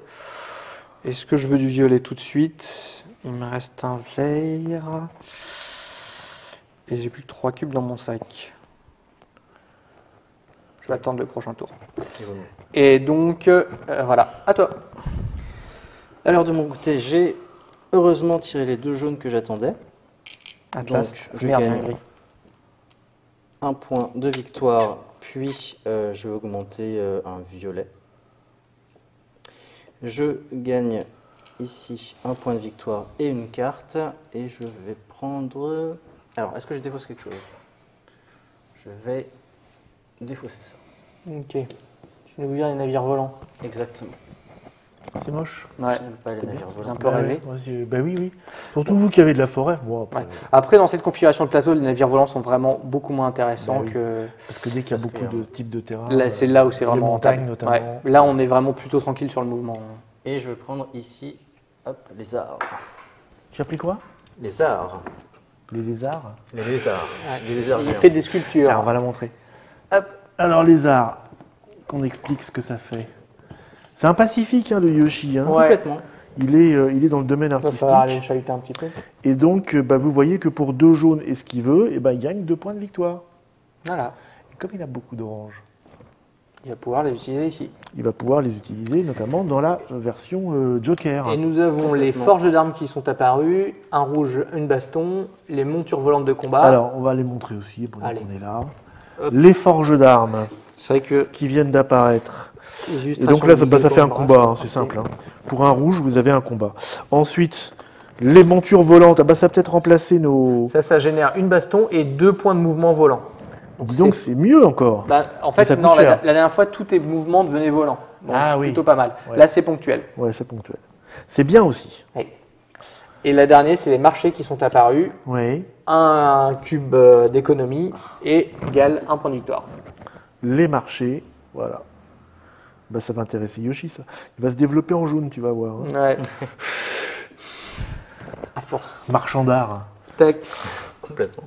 Est-ce que je veux du violet tout de suite? Il me reste un vert. Et j'ai plus que 3 cubes dans mon sac. Je vais attendre le prochain tour. Et donc, voilà, à toi. Alors de mon côté, j'ai heureusement tiré les 2 jaunes que j'attendais. Atlas. je Merde, gagne. un gris. Un point de victoire, puis je vais augmenter un violet. Je gagne ici un point de victoire et une carte. Et je vais prendre... Alors, est-ce que je défausse quelque chose? Je vais défausser ça. Ok. Tu nous viens les navires volants. Exactement. C'est moche. Ouais. Je n'aime pas les navires J'ai volants. un peu rêvé. Ben oui, oui. Surtout vous qui avez de la forêt. Bon, après, Ouais. Après, dans cette configuration de plateau, les navires volants sont vraiment beaucoup moins intéressants Bah oui. que. parce que dès qu'il y a Parce beaucoup que, de types de terrain. Là, c'est là où c'est les vraiment montagnes rentable. notamment. Ouais. Là, on est vraiment plutôt tranquille sur le mouvement. Et je vais prendre ici, hop, les arbres. Tu as pris quoi? Les arbres. Les lézards. Les lézards. Les lézards il géants. fait des sculptures. Tiens, on va la montrer. Hop. Alors, lézard, qu'on explique ce que ça fait. C'est un pacifique, hein, le Yoshi. Hein. Ouais. Complètement. Il est dans le domaine Il va artistique. falloir aller chahuter un petit peu. Et donc, vous voyez que pour 2 jaunes et ce qu'il veut, il gagne 2 points de victoire. Voilà. Et comme il a beaucoup d'oranges, Il va pouvoir les utiliser ici. il va pouvoir les utiliser, notamment dans la version Joker. Et nous avons les forges d'armes qui sont apparues, un rouge, une baston, les montures volantes de combat. Alors, on va les montrer aussi, pour Allez. qu'on est là. Hop. Les forges d'armes C'est vrai que qui viennent d'apparaître. les Et illustrations donc là, ça de fait un bras, combat, hein, c'est simple. Hein. Pour un rouge, vous avez un combat. Ensuite, les montures volantes, ça va peut-être remplacer nos... Ça génère une baston et 2 points de mouvement volant. Dis donc, c'est mieux encore. En fait, ça coûte non, cher. la dernière fois, tous tes mouvements devenaient volants. Donc, Ah oui. plutôt pas mal. Ouais. Là, c'est ponctuel. Ouais, c'est ponctuel. C'est bien aussi. Oui. Et la dernière, c'est les marchés qui sont apparus. Oui. Un cube d'économie et égale un point de victoire. Les marchés, voilà. Ça va intéresser Yoshi, ça. Il va se développer en jaune, tu vas voir. Hein. Ouais. À force. Marchand d'art. Tac. Complètement.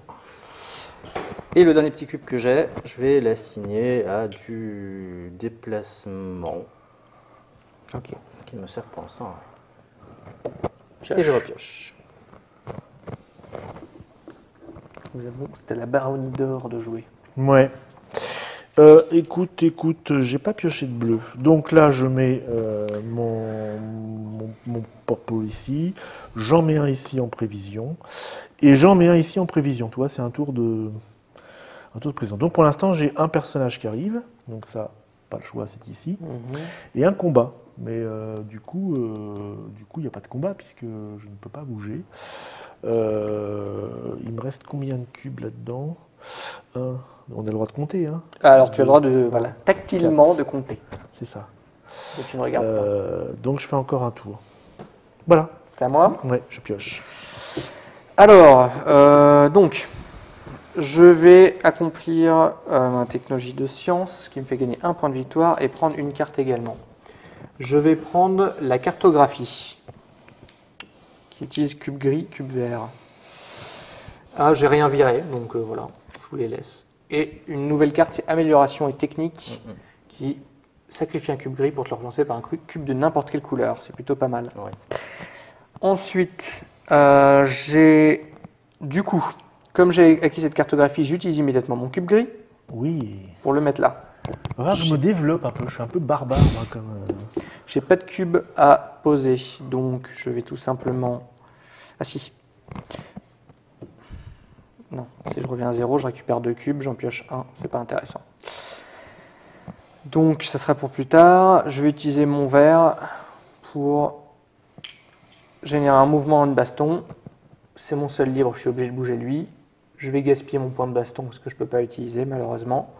Et le dernier petit cube que j'ai, je vais l'assigner à du déplacement. Ok. Qui me sert pour l'instant. Pioche. Et je repioche. Nous avons, c'était la baronnie d'or de jouer. Ouais. Écoute, j'ai pas pioché de bleu. Donc là, je mets mon purple ici. J'en mets un ici en prévision. Et j'en mets un ici en prévision. Tu vois, c'est un tour de prévision. Donc pour l'instant, j'ai un personnage qui arrive. Donc ça, pas le choix, c'est ici. Et un combat. Mais du coup, il n'y a pas de combat puisque je ne peux pas bouger. Il me reste combien de cubes là-dedans? On a le droit de compter. Hein. Alors tu as le droit de, tactilement de compter. C'est ça. Et tu ne regardes pas. Donc je fais encore un tour. Voilà. C'est à moi. Ouais, je pioche. Alors, donc, je vais accomplir ma technologie de science qui me fait gagner un point de victoire et prendre une carte également. Je vais prendre la cartographie qui utilise cube gris, cube vert. Ah, j'ai rien viré, donc voilà, je vous les laisse. Et une nouvelle carte, c'est amélioration et technique qui sacrifie un cube gris pour te le remplacer par un cube de n'importe quelle couleur. C'est plutôt pas mal. Ouais. Ensuite, du coup, comme j'ai acquis cette cartographie, j'utilise immédiatement mon cube gris Oui. pour le mettre là. Voilà, je me développe un peu. Je suis un peu barbare, moi, comme. J'ai pas de cube à poser, donc je vais tout simplement... Ah si. Non, si je reviens à 0, je récupère 2 cubes, j'en pioche 1, c'est pas intéressant. Donc ça sera pour plus tard. Je vais utiliser mon vert pour générer un mouvement en une baston. C'est mon seul libre, je suis obligé de bouger lui. Je vais gaspiller mon point de baston parce que je ne peux pas l'utiliser malheureusement.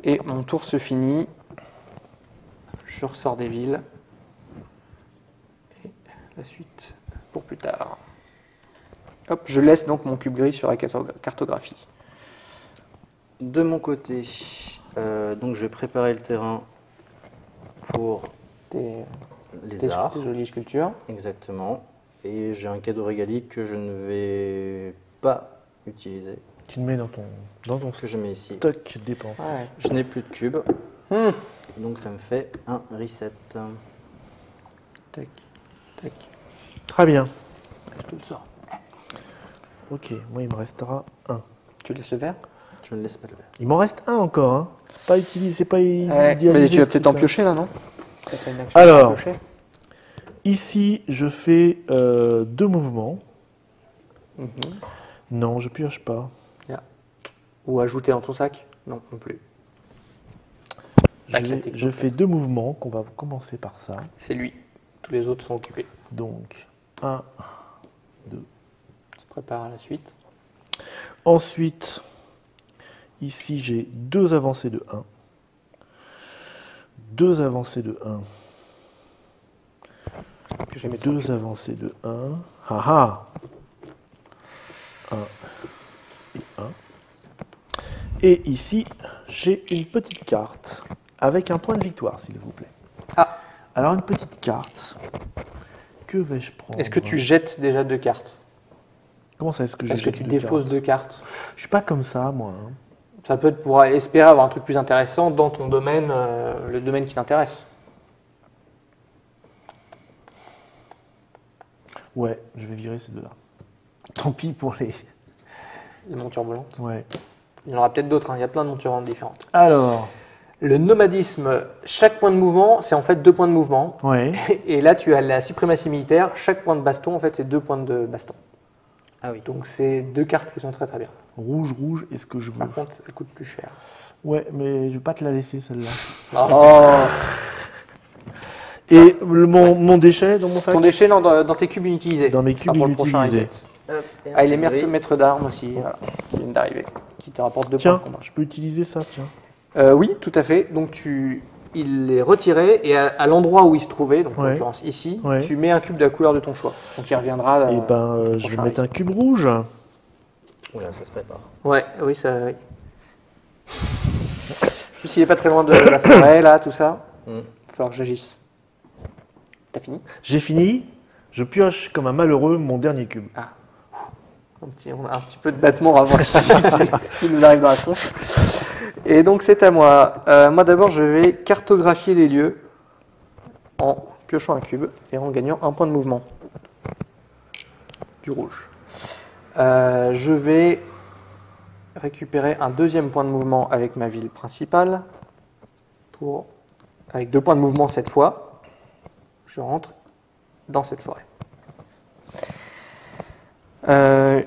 Et mon tour se finit. Je ressors des villes. Et la suite pour plus tard. Hop, je laisse donc mon cube gris sur la cartographie. De mon côté, donc je vais préparer le terrain pour les arts. Tes jolies sculptures. Exactement. Et j'ai un cadeau régalique que je ne vais pas utiliser. Tu le mets dans ton Ce que je mets ici. stock dépense. Ouais. Je n'ai plus de cubes. Donc ça me fait un reset. Tac, tac. Très bien. Je te le sors. Ok, moi il me restera un. Tu laisses le vert? Je ne laisse pas le vert. Il m'en reste un encore. Hein. C'est pas utilisé, c'est pas Mais idéalisé, tu vas ce peut-être en truc-là. piocher là, non? Alors, ici je fais 2 mouvements. Non, je pioche pas. Ou ajouter dans ton sac? Non, non plus. Je fais 2 mouvements, qu'on va commencer par ça. C'est lui. Tous les autres sont occupés. Donc, 1, 2. On se prépare à la suite. Ensuite, ici j'ai 2 avancées de 1. 2 avancées de 1. Que j'ai mis 2 avancées de 1. Haha 1 et 1. Et ici, j'ai une petite carte avec un point de victoire, s'il vous plaît. Ah. Alors, une petite carte. Que vais-je prendre? Est-ce que tu jettes déjà 2 cartes? Comment ça, est-ce que Parce que tu défausses 2 cartes. Je suis pas comme ça, moi. Hein. Ça peut être pour espérer avoir un truc plus intéressant dans ton domaine, le domaine qui t'intéresse. Ouais, je vais virer ces deux-là. Tant pis pour les montures volantes. Ouais. Il y en aura peut-être d'autres, hein. Il y a plein de montures volantes différentes. Alors. Le nomadisme, chaque point de mouvement, c'est en fait 2 points de mouvement. Ouais. Et là, tu as la suprématie militaire. Chaque point de baston, en fait, c'est 2 points de baston. Ah oui. Donc, c'est 2 cartes qui sont très très bien. Rouge, rouge, est-ce que je veux? Par contre, elle coûte plus cher. Ouais, mais je vais pas te la laisser, celle-là. Oh. Et mon déchet dans mon sac? Ton déchet, non, dans tes cubes inutilisés. Dans mes cubes inutilisés. Ah, et les maîtres d'armes aussi, voilà, qui viennent d'arriver, qui te rapportent 2 points de combat. Je peux utiliser ça, tiens. Oui, tout à fait. Donc, il est retiré et à l'endroit où il se trouvait, donc en l'occurrence ici, tu mets un cube de la couleur de ton choix. Donc, il reviendra. Et je vais mettre un cube rouge. Oula, ça se prépare. Ouais, oui, ça. Oui. S'il n'est pas très loin de la forêt, là, tout ça, il va falloir que j'agisse. T'as fini? J'ai fini. Je pioche comme un malheureux mon dernier cube. Ah. On a un petit peu de battement avant qu'il nous arrive dans la tronche. Et donc c'est à moi. Moi d'abord je vais cartographier les lieux en piochant un cube et en gagnant 1 point de mouvement. Du rouge. Je vais récupérer un 2e point de mouvement avec ma ville principale. Avec 2 points de mouvement cette fois. Je rentre dans cette forêt.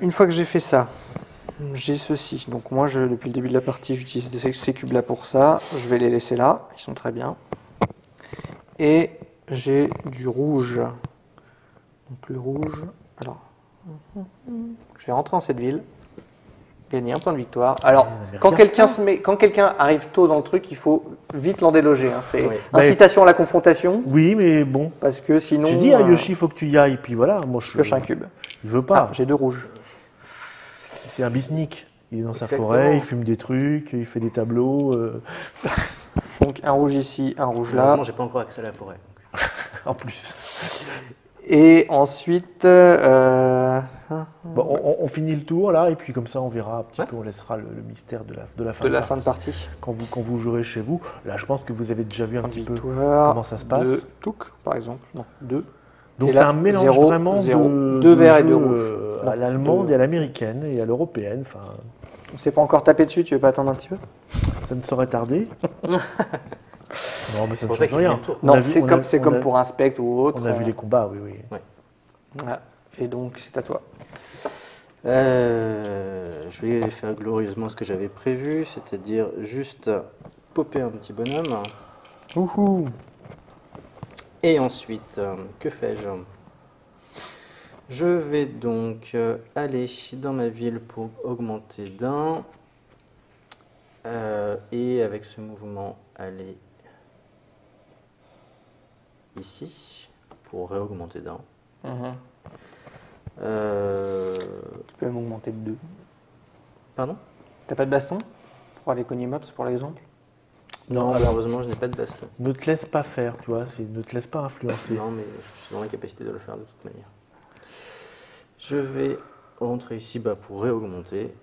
Une fois que j'ai fait ça, j'ai ceci. Donc moi, depuis le début de la partie, j'utilise ces cubes-là pour ça. Je vais les laisser là. Ils sont très bien. Et j'ai du rouge. Donc le rouge. Alors, je vais rentrer dans cette ville. Gagner 1 point de victoire. Alors, quand quelqu'un arrive tôt dans le truc, il faut vite l'en déloger. Hein. C'est incitation à la confrontation. Oui, mais bon. Parce que sinon. Je dis à Yoshi, il faut que tu y ailles. Puis voilà, moi je pioche un cube. Il veut pas. Ah, j'ai 2 rouges. C'est un beatnik. Il est dans sa forêt, il fume des trucs, il fait des tableaux. Donc un rouge ici, un rouge là. Heureusement, j'ai pas encore accès à la forêt. En plus. Et ensuite, on finit le tour là, et puis comme ça on verra un petit peu, on laissera le mystère de la fin de partie. Quand vous jouerez chez vous, là je pense que vous avez déjà vu un petit peu comment ça se passe. 2 toucs par exemple, non 2. Donc c'est un mélange vraiment de 2 verts et 2 rouges. À l'allemande et à l'américaine et à l'européenne. Enfin, on ne s'est pas encore tapé dessus, tu veux pas attendre un petit peu? Ça ne saurait tarder. Non, mais ça ne change rien. Non, c'est comme pour un spectre ou autre. On a vu les combats, oui. Voilà. Et donc, c'est à toi. Je vais faire glorieusement ce que j'avais prévu, c'est-à-dire juste popper un petit bonhomme. Ouhou. Et ensuite, que fais-je? Je vais donc aller dans ma ville pour augmenter d'1. Et avec ce mouvement, aller ici pour réaugmenter d'1. Tu peux même augmenter de 2. Pardon? T'as pas de baston pour aller cogner Mops, pour l'exemple? Non, malheureusement, je n'ai pas de baston. Ne te laisse pas faire, tu vois, ne te laisse pas influencer. Non, mais je suis dans la capacité de le faire de toute manière. Je vais rentrer ici pour réaugmenter.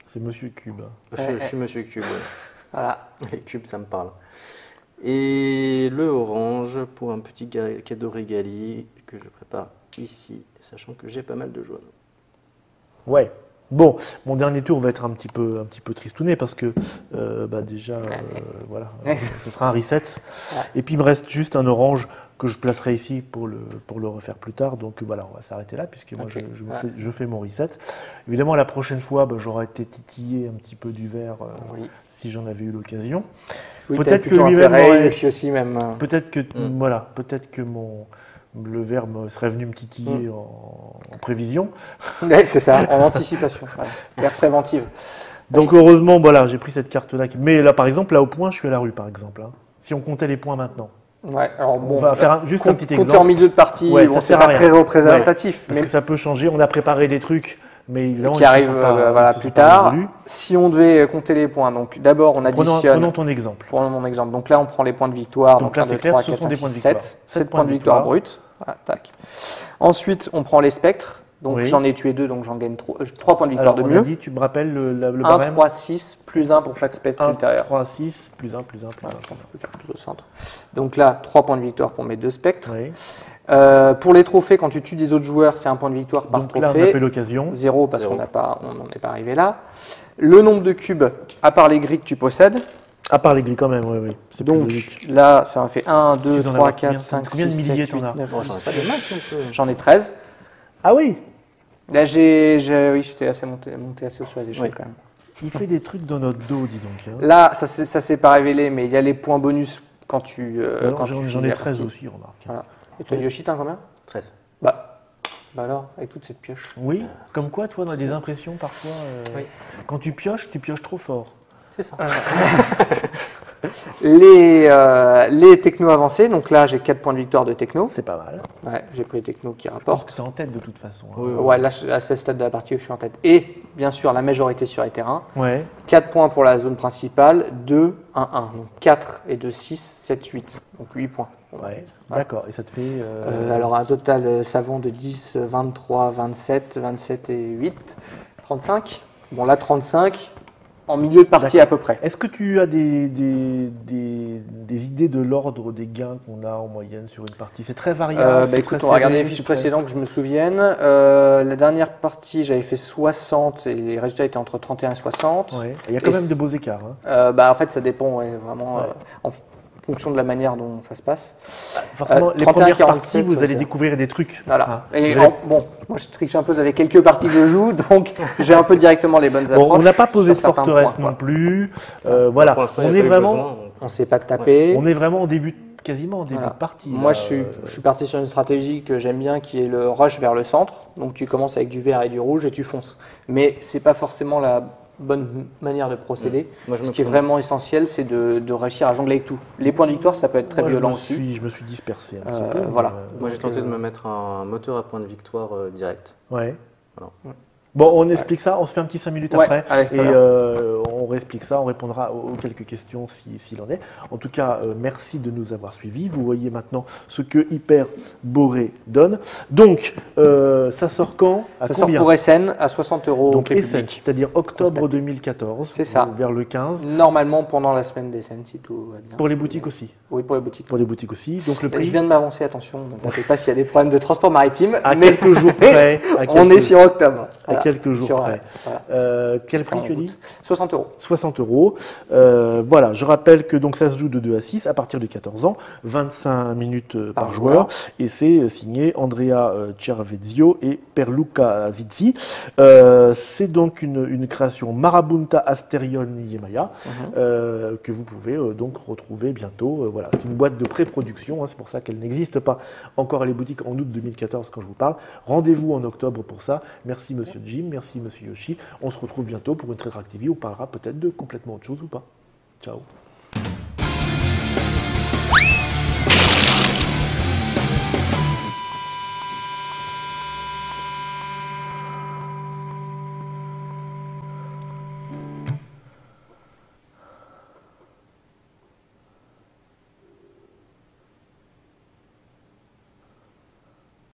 C'est Monsieur Cube. Je suis Monsieur Cube. Voilà. Les cubes, ça me parle. Et le orange pour un petit cadeau régali que je prépare ici, sachant que j'ai pas mal de jaune. Ouais. Bon, mon dernier tour va être un petit peu tristouné parce que déjà, voilà, ce sera un reset. Et puis il me reste juste un orange que je placerai ici pour le refaire plus tard. Donc voilà, on va s'arrêter là puisque moi je fais mon reset. Évidemment, la prochaine fois, j'aurai été titillé un petit peu du vert si j'en avais eu l'occasion. Oui, peut-être que lui-même aussi même. Peut-être que le vert serait venu me titiller en prévision. Ouais, c'est ça, en anticipation. Vert préventive. Donc heureusement, voilà, j'ai pris cette carte-là. Mais là, par exemple, là au point, je suis à la rue, par exemple. Hein. Si on comptait les points maintenant. Ouais, alors on va faire juste un petit exemple. Compter en milieu de partie, ça c'est pas très représentatif. Parce que ça peut changer. On a préparé des trucs, mais évidemment, qui arrivent plus tard. Si on devait compter les points, donc d'abord on additionne. Prenons ton exemple. Prenons mon exemple. Donc là, on prend les points de victoire. Donc là, c'est clair, ce sont des points de victoire. 7 points de victoire bruts. Voilà, tac. Ensuite, on prend les spectres. Donc Oui. j'en ai tué 2, donc j'en gagne 3 points de victoire Alors, de on a mieux. dit, tu me rappelles le 1, barème 3, 6, plus 1 pour chaque spectre 1, ultérieur. 3, 6, plus 1, plus 1, plus 1. Voilà, je peux faire plus au centre. Donc là, 3 points de victoire pour mes 2 spectres. Oui. Pour les trophées, quand tu tues des autres joueurs, c'est 1 point de victoire par Donc trophée. là, on appelle l'occasion. 0 parce 0. qu'on n'en est pas arrivé là. Le nombre de cubes, à part les gris que tu possèdes. À part les gris quand même, oui, oui. C'est plus Donc logique. là, ça m'a fait 1, 2, Tu dois en 3, avoir 4, combien 5, Combien de 6, milliers 7, t'en 8, as 9, Oh, 10. j'en ai pas des masses non plus. J'en ai 13. Ah oui, Là, oui, j'étais assez monté assez haut sur les échelles Oui. quand même. il fait des trucs dans notre dos, dis donc. Hein. Là, ça s'est pas révélé, mais il y a les points bonus quand tu. Alors, quand j'en tu j'en finis ai la 13 partie. aussi, remarque. Voilà. Et toi, Yoshi, t'as combien 13. Bah alors, avec toute cette pioche. Oui, comme quoi, toi, on a des impressions parfois. Oui. Quand tu pioches trop fort. C'est ça. Les technos avancés, donc là, j'ai 4 points de victoire de techno. C'est pas mal. Ouais, j'ai pris les technos qui Je pense rapportent. que tu es en tête de toute façon. hein. Oui, Ouais, là, à ce stade de la partie, je suis en tête. Et bien sûr, la majorité sur les terrains. Ouais. 4 points pour la zone principale, 2, 1, 1. Donc 4 et 2, 6, 7, 8. Donc 8 points. Ouais. D'accord. Et ça te fait. Alors un total savon de 10, 23, 27, 27 et 8, 35. Bon là 35, en milieu de partie D'accord. à peu près. Est-ce que tu as des idées de l'ordre des gains qu'on a en moyenne sur une partie? C'est très variable. c'est Écoute, très on va regarder les serré, fiches c'est très- précédentes que je me souvienne. La dernière partie, j'avais fait 60 et les résultats étaient entre 31 et 60. Ouais. Il y a quand Et même de c'est- beaux écarts. Hein. En fait, ça dépend vraiment Ouais. en fonction de la manière dont ça se passe. Forcément, les 31, premières 47, parties, vous allez c'est- découvrir des trucs. Voilà. Hein. Et Vous allez- bon, moi je triche un peu avec quelques parties que je joue, donc j'ai un peu directement les bonnes Bon, approches. on n'a pas posé de sur certains forteresse points, non quoi. plus. Voilà, Pour l'instant, il on y a est pas eu vraiment, besoin, donc. On ne sait pas taper. on est vraiment au début, quasiment au début Voilà. de partie. Moi, là. je suis parti sur une stratégie que j'aime bien, qui est le rush vers le centre. Donc, tu commences avec du vert et du rouge et tu fonces. Mais c'est pas forcément la bonne manière de procéder. Moi, je Ce me qui est prenais- vraiment essentiel, c'est de réussir à jongler avec tout. Les points de victoire, ça peut être très Moi, violent je aussi. je me suis dispersé un petit peu. voilà. Moi, j'ai Donc, tenté de me mettre un moteur à point de victoire direct. Ouais. Voilà. Bon, on explique ça, on se fait un petit 5 minutes Ouais, après allez, très et bien. on réexplique ça, on répondra aux quelques questions s'il en est. En tout cas, merci de nous avoir suivis. Vous voyez maintenant ce que Hyper Boré donne. Donc, ça sort quand? À Ça sort combien? pour Essen à 60 € au Donc, prix Essen, public. c'est-à-dire octobre Constate. 2014, C'est ça. vers le 15. Normalement pendant la semaine d'Essen, si tout va bien. Pour les boutiques aussi. Oui, pour les boutiques. Pour les boutiques aussi. Donc, le Je prix viens de m'avancer, attention, ne sais pas s'il y a des problèmes de transport maritime. à mais quelques jours près. à on quelques- est sur octobre. à quelques jours Sur, près. voilà. Quel Ça, prix on tu as dit? goûte. 60 €. 60 €. Voilà, je rappelle que donc ça se joue de 2 à 6 à partir de 14 ans, 25 minutes par Par joueur, et c'est signé Andrea Cervezio et Pierluca Zizzi. C'est donc une création Marabunta Asterion Yemaya que vous pouvez donc retrouver bientôt. Voilà, c'est une boîte de pré-production, hein, c'est pour ça qu'elle n'existe pas encore à les boutiques en août 2014 quand je vous parle. Rendez-vous en octobre pour ça. Merci Monsieur Jim, merci Monsieur Yoshi. On se retrouve bientôt pour une Trader Activity. On parlera peut-être de complètement autre chose ou pas. Ciao.